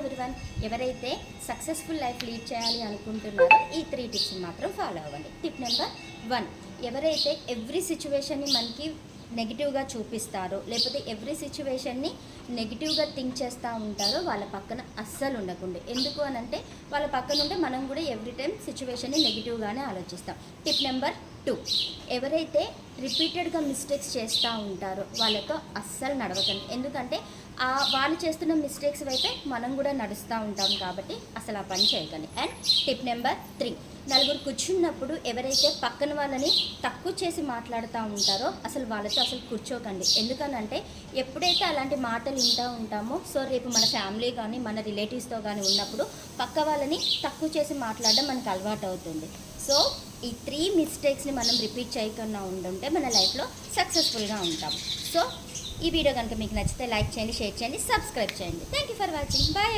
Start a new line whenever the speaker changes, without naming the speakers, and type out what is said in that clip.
Everyone, ఎవరైతే successful life lead చేయాలి అనుకుంటున్నారో ఈ 3 టిప్స్ని మాత్రం ఫాలో అవ్వండి. టిప్ నెంబర్ 1, ఎవరైతే ఎవ్రీ సిచ్యువేషన్ని మనకి నెగిటివ్గా చూపిస్తారో, లేకపోతే ఎవ్రీ సిచ్యువేషన్ని నెగిటివ్గా థింక్ చేస్తూ ఉంటారో వాళ్ళ పక్కన అస్సలు ఉండకండి. ఎందుకు అని అంటే వాళ్ళ పక్కన ఉంటే మనం కూడా ఎవ్రీ టైం సిచ్యువేషన్ని నెగిటివ్గానే ఆలోచిస్తాం. టిప్ నెంబర్ 2, ఎవరైతే రిపీటెడ్గా మిస్టేక్స్ చేస్తూ ఉంటారో వాళ్ళతో అస్సలు నడవకండి. ఎందుకంటే వాళ్ళు చేస్తున్న మిస్టేక్స్ వైపే మనం కూడా నడుస్తూ ఉంటాం కాబట్టి అసలు ఆ పని చేయకండి. అండ్ టిప్ నెంబర్ 3, నలుగురు కూర్చున్నప్పుడు ఎవరైతే పక్కన వాళ్ళని తక్కువ చేసి మాట్లాడుతూ ఉంటారో అసలు వాళ్ళతో అసలు కూర్చోకండి. ఎందుకనంటే ఎప్పుడైతే అలాంటి మాటలు వింటూ ఉంటామో సో రేపు మన ఫ్యామిలీ కానీ మన రిలేటివ్స్తో కానీ ఉన్నప్పుడు పక్క వాళ్ళని తక్కువ చేసి మాట్లాడడం మనకు అలవాటు అవుతుంది. సో ఈ 3 మిస్టేక్స్ని మనం రిపీట్ చేయకుండా ఉండుంటే మన లైఫ్లో సక్సెస్ఫుల్గా ఉంటాం. సో ఈ వీడియో కనుక మీకు నచ్చితే లైక్ చేయండి, షేర్ చేయండి, సబ్స్క్రైబ్ చేయండి. Thank you for watching. Bye.